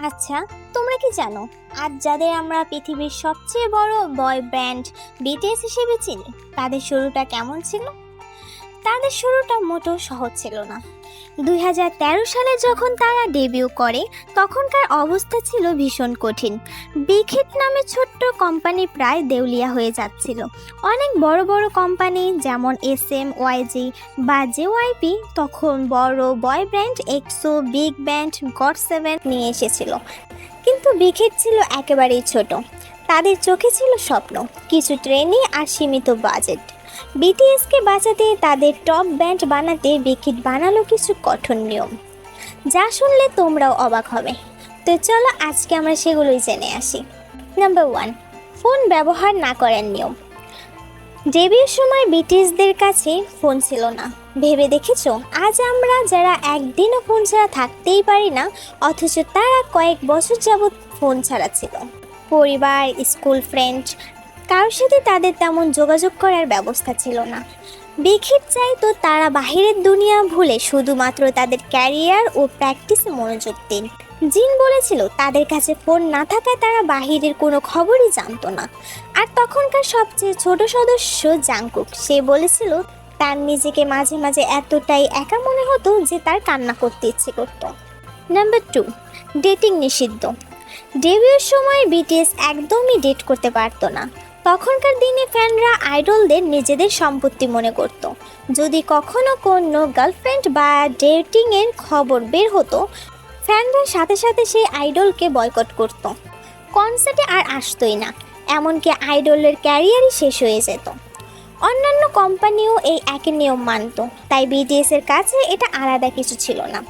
আচ্ছা, তোমরা কি জানো আজ যাদের আমরা পৃথিবীর সবচেয়ে বড় বয় ব্যান্ড বিটিএস হিসেবে চিনি, তাদের শুরুটা কেমন ছিল? তাদের শুরুটা মোটেও সহজ ছিল না। 2013 সালে যখন তারা ডেবিউ করে তখনকার অবস্থা ছিল ভীষণ কঠিন। বিগ হিট নামে ছোট্ট কোম্পানি প্রায় দেউলিয়া হয়ে যাচ্ছিল। অনেক বড় বড় কোম্পানি যেমন SM, YG বা JYP তখন বড় boy band EXO, big band, গড7 নিয়ে এসেছিল। কিন্তু বিগ হিট ছিল একেবারেই ছোট। তাদের চোখে ছিল স্বপ্ন, কিছু ট্রেনিং আর সীমিত বাজেট। বিটিএসকে বাঁচাতে, তাদের টপ ব্যান্ড বানাতে বিগ হিট বানালো কিছু কঠোর নিয়ম, যা শুনলে তোমরাও অবাক হবে। তো চলো আজকে আমরা সেগুলোই জেনে আসি। নাম্বার 1, ফোন ব্যবহার না করার নিয়ম। ডেবিউর সময় বিটিএসদের কাছে ফোন ছিল না। ভেবে দেখেছো, আজ আমরা যারা একদিনও ফোন ছাড়া থাকতেই পারি না, অথচ তারা কয়েক বছর যাবৎ ফোন ছাড়া ছিল। পরিবার, স্কুল, ফ্রেন্ড, কারোর সাথে তাদের তেমন যোগাযোগ করার ব্যবস্থা ছিল না। বিগ হিট চাইতো তারা বাহিরের দুনিয়া ভুলে শুধুমাত্র তাদের ক্যারিয়ার ও প্র্যাকটিসে মনোযোগ দিন। জিন বলেছিল তাদের কাছে ফোন না থাকায় তারা বাহিরের কোনো খবরই জানতো না। আর তখনকার সবচেয়ে ছোট সদস্য জাংকুক, সে বলেছিল তার নিজেকে মাঝে মাঝে এতটাই একা মনে হতো যে তার কান্না করতে ইচ্ছে করতো। নাম্বার 2, ডেটিং নিষিদ্ধ। ডেবিউর সময় বিটিএস একদমই ডেট করতে পারতো না। তখনকার দিনে ফ্যানরা আইডলদের নিজেদের সম্পত্তি মনে করত। যদি কখনো কোনো গার্লফ্রেন্ড বা ডেটিংয়ের খবর বের হতো, ফ্যানরা সাথে সাথে সেই আইডলকে বয়কট করত। কনসার্টে আর আসতোই না, এমনকি আইডলের ক্যারিয়ারই শেষ হয়ে যেত। অন্যান্য কোম্পানিও এই একই নিয়ম মানত, তাই বিটিএসের কাছে এটা আলাদা কিছু ছিল না।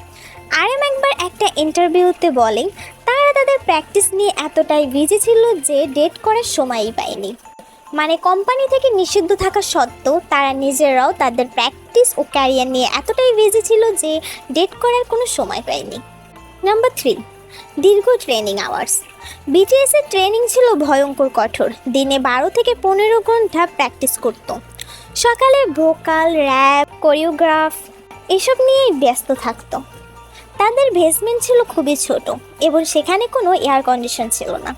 RM একবার একটা ইন্টারভিউতে বলে তারা তাদের প্র্যাকটিস নিয়ে এতটাই বিজি ছিল যে ডেট করার সময়ই পায়নি। মানে কোম্পানি থেকে নিষিদ্ধ থাকা সত্ত্বেও তারা নিজেরাও তাদের প্র্যাকটিস ও ক্যারিয়ার নিয়ে এতটাই বিজি ছিল যে ডেট করার কোনো সময় পায়নি। নাম্বার 3, দীর্ঘ ট্রেনিং আওয়ার্স। বিটিএসের ট্রেনিং ছিল ভয়ঙ্কর কঠোর। দিনে 12 থেকে 15 ঘন্টা প্র্যাকটিস করত। সকালে ভোকাল, র্যাপ, কোরিওগ্রাফ এসব নিয়েই ব্যস্ত থাকতো। তাদের বেসমেন্ট ছিল খুবই ছোট এবং সেখানে কোনো এয়ার কন্ডিশন ছিল না।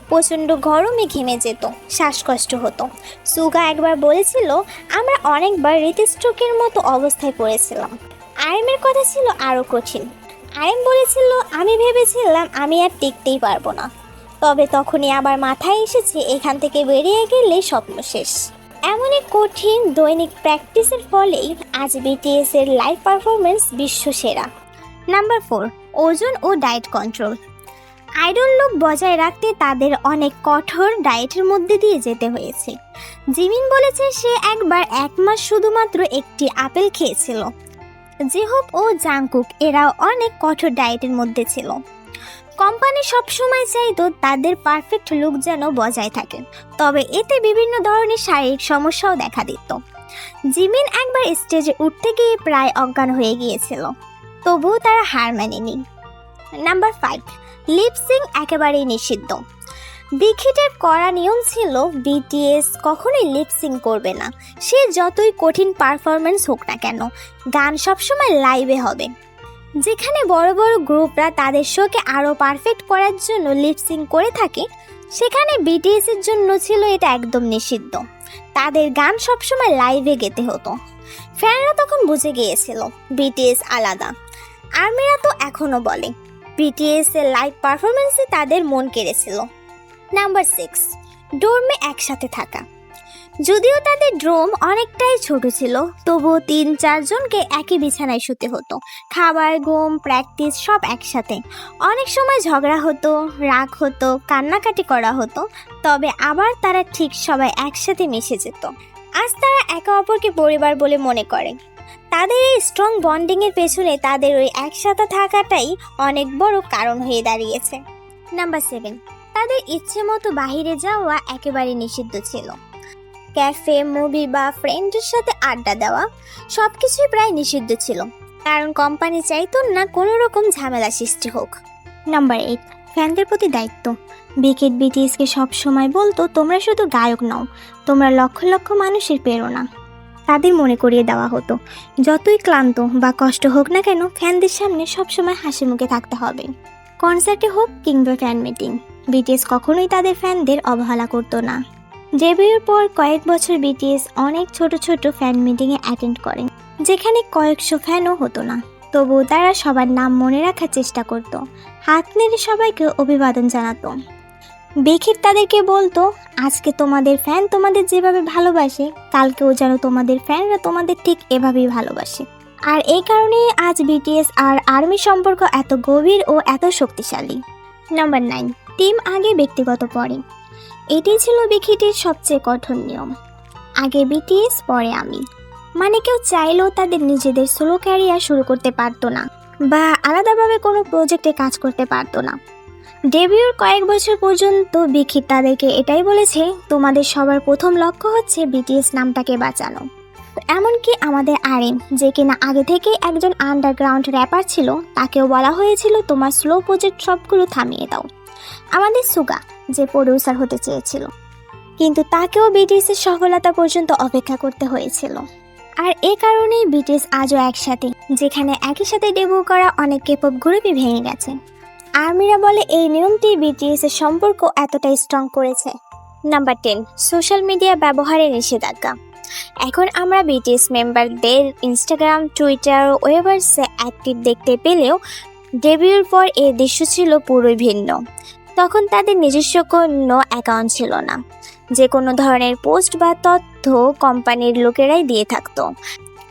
প্রচণ্ড গরমে ঘেমে যেত, শ্বাসকষ্ট হতো। সুগা একবার বলেছিল, আমরা অনেকবার হৃদস্ট্রোকের মতো অবস্থায় পড়েছিলাম। আরএমের কথা ছিল আরও কঠিন। আরএম বলেছিল, আমি ভেবেছিলাম আমি আর টিকতেই পারবো না, তবে তখনই আবার মাথায় এসেছে এখান থেকে বেরিয়ে গেলে স্বপ্ন শেষ। এমনই কঠিন দৈনিক প্র্যাকটিসের ফলেই আজ বিটিএসের লাইভ পারফরমেন্স বিশ্বসেরা। নাম্বার 4, ওজন ও ডায়েট কন্ট্রোল। আইডল লুক বজায় রাখতে তাদের অনেক কঠোর ডায়েটের মধ্যে দিয়ে যেতে হয়েছে। জিমিন বলেছে সে একবার 1 মাস শুধুমাত্র একটি আপেল খেয়েছিল। জেহোপ ও জাংকুক এরাও অনেক কঠোর ডায়েটের মধ্যে ছিল। কোম্পানি সবসময় চাইতো তাদের পারফেক্ট লুক যেন বজায় থাকে, তবে এতে বিভিন্ন ধরনের শারীরিক সমস্যাও দেখা দিত। জিমিন একবার স্টেজে উঠতে গিয়ে প্রায় অজ্ঞান হয়ে গিয়েছিল, তবুও তারা হার মানেনি। নাম্বার 5, লিপসিং একেবারেই নিষিদ্ধ। বিগ হিটের কড়া নিয়ম ছিল বিটিএস কখনোই লিপসিং করবে না, সে যতই কঠিন পারফরমেন্স হোক না কেন। গান সবসময় লাইভে হবে। যেখানে বড় বড় গ্রুপরা তাদের শোকে আরও পারফেক্ট করার জন্য লিপসিং করে থাকে, সেখানে বিটিএসের জন্য ছিল এটা একদম নিষিদ্ধ। তাদের গান সবসময় লাইভে গেতে হতো। ফ্যানরা তখন বুঝে গিয়েছিল বিটিএস আলাদা। আর্মিরা তো এখনও বলে বিটিএস এর লাইভ পারফরমেন্সে তাদের মন কেড়েছিল। নাম্বার 6, ডোর্মে একসাথে থাকা। যদিও তাদের ড্রোম অনেকটাই ছোট ছিল, তবুও 3-4 জনকে একই বিছানায় শুতে হতো। খাবার, ঘুম, প্র্যাকটিস সব একসাথে। অনেক সময় ঝগড়া হতো, রাগ হতো, কান্নাকাটি করা হতো, তবে আবার তারা ঠিক সবাই একসাথে মিশে যেত। আজ তারা একে অপরকে পরিবার বলে মনে করে। তাদের এই স্ট্রং বন্ডিংয়ের পেছনে তাদের ওই একসাথে থাকাটাই অনেক বড় কারণ হয়ে দাঁড়িয়েছে। নাম্বার 7, তাদের ইচ্ছে মতো বাহিরে যাওয়া একেবারে নিষিদ্ধ ছিল। ক্যাফে, মুভি বা ফ্রেন্ডের সাথে আড্ডা দেওয়া সব কিছুই প্রায় নিষিদ্ধ ছিল, কারণ কোম্পানি চাইতো না কোনো রকম ঝামেলা সৃষ্টি হোক। নাম্বার 8, ফ্যানদের প্রতি দায়িত্ব। বিগ হিট বিটিএসকে সবসময় বলতো, তোমরা শুধু গায়ক নও, তোমরা লক্ষ লক্ষ মানুষের প্রেরণা। তাদের মনে করিয়ে দেওয়া হতো যতই ক্লান্ত বা কষ্ট হোক না কেন, ফ্যানদের সামনে সবসময় হাসি মুখে থাকতে হবে। কনসার্টে হোক কিংবা ফ্যান মিটিং, বিটিএস কখনোই তাদের ফ্যানদের অবহেলা করতো না। ডেবিউর পর কয়েক বছর বিটিএস অনেক ছোট ছোট ফ্যান মিটিংয়ে অ্যাটেন্ড করে, যেখানে কয়েকশো ফ্যানও হতো না। তবুও তারা সবার নাম মনে রাখার চেষ্টা করত, হাত নেড়ে সবাইকে অভিবাদন জানাতো। বিখির তাদেরকে বলতো, আজকে তোমাদের ফ্যান তোমাদের যেভাবে ভালোবাসে, কালকেও যেন তোমাদের ফ্যানরা তোমাদের ঠিক এভাবেই ভালোবাসে। আর এই কারণেই আজ বিটিএস আর আর্মি সম্পর্ক এত গভীর ও এত শক্তিশালী। নাম্বার 9, টিম আগে ব্যক্তিগত পরে। এটাই ছিল বিখিটির সবচেয়ে কঠোর নিয়ম। আগে বিটিএস পরে আমি, মানে কেউ চাইলেও তাদের নিজেদের সোলো ক্যারিয়ার শুরু করতে পারতো না বা আলাদাভাবে কোনো প্রজেক্টে কাজ করতে পারতো না। ডেবিউর কয়েক বছর পর্যন্ত বিখির তাদেরকে এটাই বলেছে, তোমাদের সবার প্রথম লক্ষ্য হচ্ছে বিটিএস নামটাকে বাঁচানো। এমনকি আমাদের আরএম, যে কিনা আগে থেকেই একজন আন্ডারগ্রাউন্ড র্যাপার ছিল, তাকেও বলা হয়েছিল তোমার স্লো প্রজেক্ট সবগুলো থামিয়ে দাও। আমাদের সুগা, যে প্রডিউসার হতে চেয়েছিল, কিন্তু তাকেও বিটিএসের সফলতা পর্যন্ত অপেক্ষা করতে হয়েছিল। আর এ কারণেই বিটিএস আজও একসাথে, যেখানে একই সাথে ডেবিউ করা অনেক কেপপ গ্রুপই ভেঙে গেছে। আর্মিরা বলে এই নিয়মটি বিটিএস এর সম্পর্ক এতটাই স্ট্রং করেছে। নাম্বার 10, সোশ্যাল মিডিয়া ব্যবহারের নিষেধাজ্ঞা। এখন আমরা বিটিএস মেম্বারদের ইনস্টাগ্রাম, টুইটার, ওয়েভার্সে অ্যাক্টিভ দেখতে পেলেও ডেবিউর পর এর দৃশ্য ছিল পুরোই ভিন্ন। তখন তাদের নিজস্ব কোনো অ্যাকাউন্ট ছিল না, যে কোনো ধরনের পোস্ট বা তথ্য কোম্পানির লোকেরাই দিয়ে থাকতো।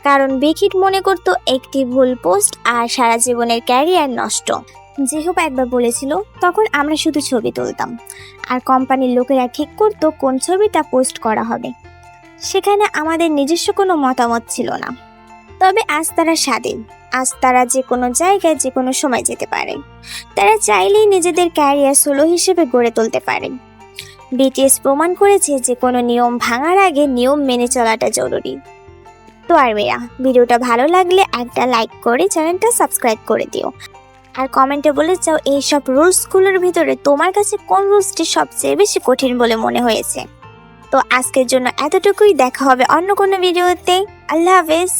কারণ বিখিট মনে করতো একটি ভুল পোস্ট আর সারা জীবনের ক্যারিয়ার নষ্ট। যেহেতু একবার বলেছিল, তখন আমরা শুধু ছবি তুলতাম আর কোম্পানির লোকেরা ঠিক করতো কোন ছবিটা পোস্ট করা হবে। সেখানে আমাদের নিজস্ব কোনো মতামত ছিল না। তবে আজ তারা স্বাধীন, আজ তারা যে কোনো জায়গায় যে কোনো সময় যেতে পারে। তারা চাইলেই নিজেদের ক্যারিয়ার সোলো হিসেবে গড়ে তুলতে পারে। বিটিএস প্রমাণ করেছে যে কোনো নিয়ম ভাঙার আগে নিয়ম মেনে চলাটা জরুরি। তো আর্মিরা, ভিডিওটা ভালো লাগলে একটা লাইক করে চ্যানেলটা সাবস্ক্রাইব করে দিও, আর কমেন্টে বলে যাও এইসব রুলসগুলোর ভিতরে তোমার কাছে কোন রুলসটি সবচেয়ে বেশি কঠিন বলে মনে হয়েছে। তো আজকের জন্য এতটুকুই, দেখা হবে অন্য কোনো ভিডিওতে। আল্লাহ হাফেজ।